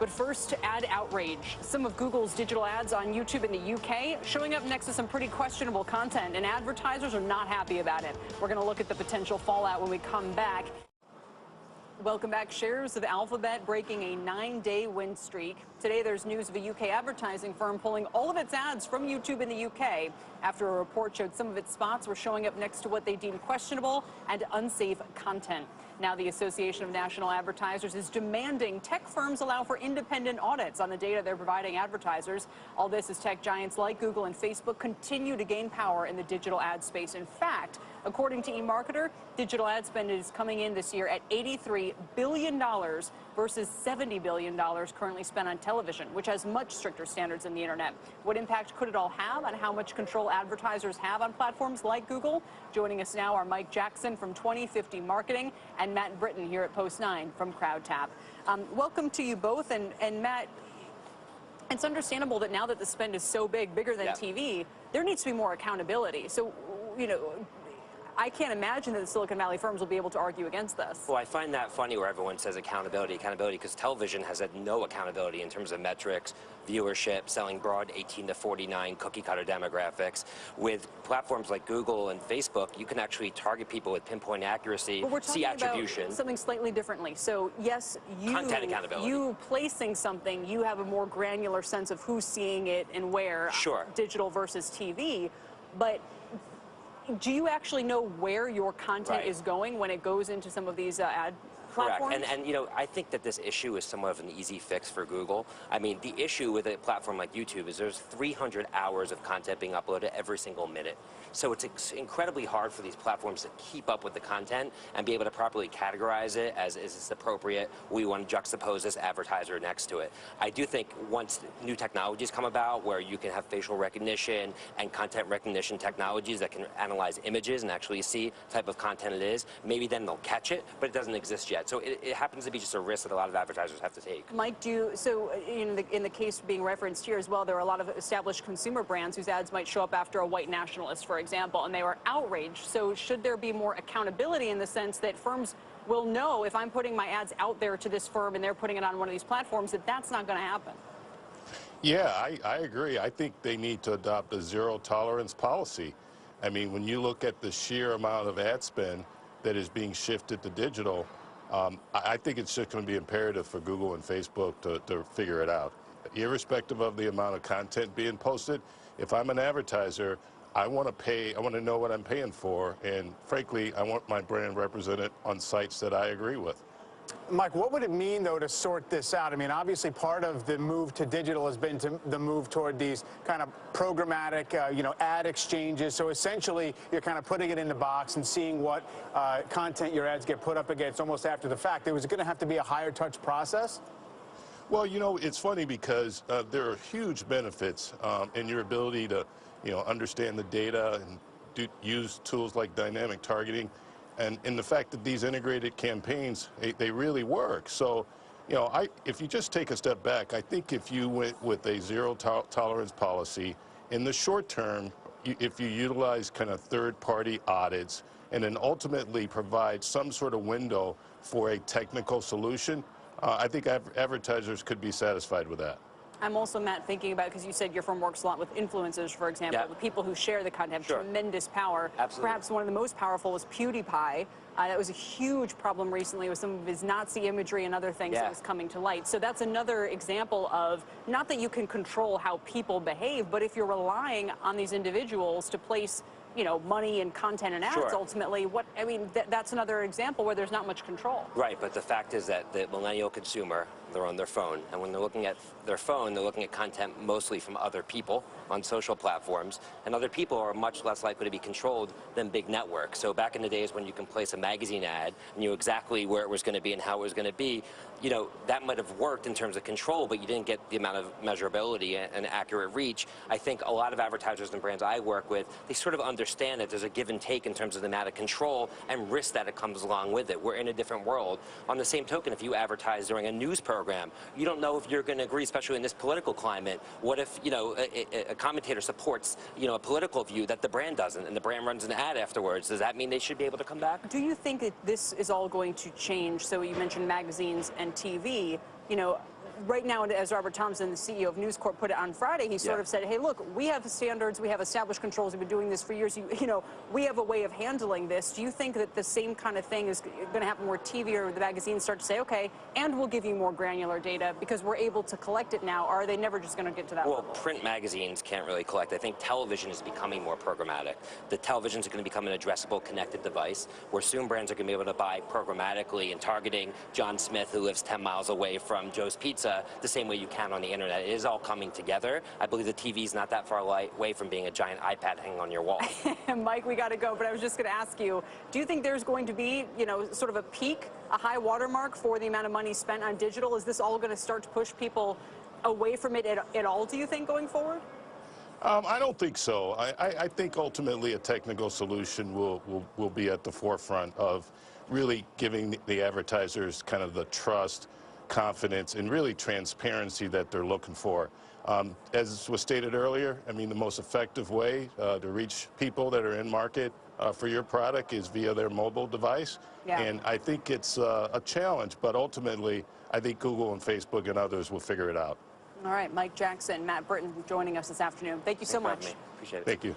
But first, ad outrage. Some of Google's digital ads on YouTube in the UK showing up next to some pretty questionable content, and advertisers are not happy about it. We're going to look at the potential fallout when we come back. Welcome back. Shares of Alphabet breaking a 9-day win streak. Today, there's news of a UK advertising firm pulling all of its ads from YouTube in the UK after a report showed some of its spots were showing up next to what they deem questionable and unsafe content. Now, the Association of National Advertisers is demanding tech firms allow for independent audits on the data they're providing advertisers. All this as tech giants like Google and Facebook continue to gain power in the digital ad space. In fact, according to eMarketer, digital ad spend is coming in this year at $83 billion versus $70 billion currently spent on television, which has much stricter standards than the internet. What impact could it all have on how much control advertisers have on platforms like Google? Joining us now are Mike Jackson from 2050 Marketing and Matt Britton here at Post 9 from Crowdtap. Welcome to you both. And Matt, it's understandable that now that the spend is so big, bigger than TV, there needs to be more accountability. So, you know, I can't imagine that the Silicon Valley firms will be able to argue against this. Well, I find that funny where everyone says accountability, because television has had no accountability in terms of metrics, viewership, selling broad 18 to 49 cookie-cutter demographics. With platforms like Google and Facebook, you can actually target people with pinpoint accuracy, see attribution. About something slightly differently. So, yes, content accountability. You placing something, you have a more granular sense of who's seeing it and where. Sure. Digital versus TV, but do you actually know where your content is going when it goes into some of these ad platforms? Correct. And you know, I think that this issue is somewhat of an easy fix for Google. I mean, the issue with a platform like YouTube is there's 300 hours of content being uploaded every single minute. So it's incredibly hard for these platforms to keep up with the content and be able to properly categorize it as is this appropriate. We want to juxtapose this advertiser next to it. I do think once new technologies come about where you can have facial recognition and content recognition technologies that can analyze images and actually see the type of content it is, maybe then they'll catch it, but it doesn't exist yet. So it happens to be just a risk that a lot of advertisers have to take. Mike, so in the case being referenced here as well, there are a lot of established consumer brands whose ads might show up after a white nationalist, for example, and they were outraged. So should there be more accountability in the sense that firms will know if I'm putting my ads out there to this firm and they're putting it on one of these platforms, that that's not going to happen? Yeah, I agree. I think they need to adopt a zero tolerance policy. I mean, when you look at the sheer amount of ad spend that is being shifted to digital, I think it's just going to be imperative for Google and Facebook to figure it out. Irrespective of the amount of content being posted, if I'm an advertiser, I want to know what I'm paying for, and frankly, I want my brand represented on sites that I agree with. Mike, what would it mean, though, to sort this out? I mean, obviously, part of the move to digital has been the move toward these kind of programmatic, ad exchanges. So essentially, you're kind of putting it in the box and seeing what content your ads get put up against almost after the fact. There was going to have to be a higher touch process? Well, you know, it's funny because there are huge benefits in your ability to, understand the data and use tools like dynamic targeting. And in the fact that these integrated campaigns, they really work. So, if you just take a step back, I think if you went with a zero tolerance policy, in the short term, if you utilize kind of third-party audits and then ultimately provide some sort of window for a technical solution, I think advertisers could be satisfied with that. I'm also, Matt, thinking about, because you said your firm works a lot with influencers, for example, the people who share the content have tremendous power. Absolutely. Perhaps one of the most powerful was PewDiePie. That was a huge problem recently with some of his Nazi imagery and other things that was coming to light. So that's another example of, not that you can control how people behave, but if you're relying on these individuals to place money and content and ads, ultimately, that's another example where there's not much control. Right, but the fact is that the millennial consumer, they're on their phone, and when they're looking at their phone, they're looking at content mostly from other people on social platforms, and other people are much less likely to be controlled than big networks. So back in the days when you can place a magazine ad and knew exactly where it was going to be and how it was going to be, that might have worked in terms of control, but you didn't get the amount of measurability and accurate reach. I think a lot of advertisers and brands I work with, they sort of understand that there's a give and take in terms of the amount of control and risk that it comes along with it. We're in a different world. On the same token, if you advertise during a news program, you don't know if you're going to agree, especially in this political climate. What if, a commentator supports, a political view that the brand doesn't, and the brand runs an ad afterwards? Does that mean they should be able to come back? Do you think that this is all going to change? So you mentioned magazines and TV. right now, as Robert Thompson, the CEO of News Corp, put it on Friday, he sort of said, hey, look, we have standards, we have established controls, we've been doing this for years, you know, we have a way of handling this. Do you think that the same kind of thing is going to happen where TV or the magazines start to say, okay, and we'll give you more granular data because we're able to collect it now, or are they never just going to get to that level? Well, print magazines can't really collect. I think television is becoming more programmatic. The televisions are going to become an addressable, connected device, where soon brands are going to be able to buy programmatically and targeting John Smith, who lives 10 miles away from Joe's Pizza, the same way you can on the internet. It is all coming together. I believe the TV is not that far away from being a giant iPad hanging on your wall. Mike, we got to go, but I was just going to ask you, do you think there's going to be, you know, sort of a peak, a high watermark for the amount of money spent on digital? Is this all going to start to push people away from it at all, do you think, going forward? I don't think so. I think ultimately a technical solution will be at the forefront of really giving the advertisers kind of the trust, confidence, and really transparency that they're looking for. As was stated earlier, I mean, the most effective way to reach people that are in market for your product is via their mobile device. Yeah. And I think it's a challenge, but ultimately, I think Google and Facebook and others will figure it out. All right, Mike Jackson, Matt Britton joining us this afternoon. Thank you so much. Appreciate it. Thank you.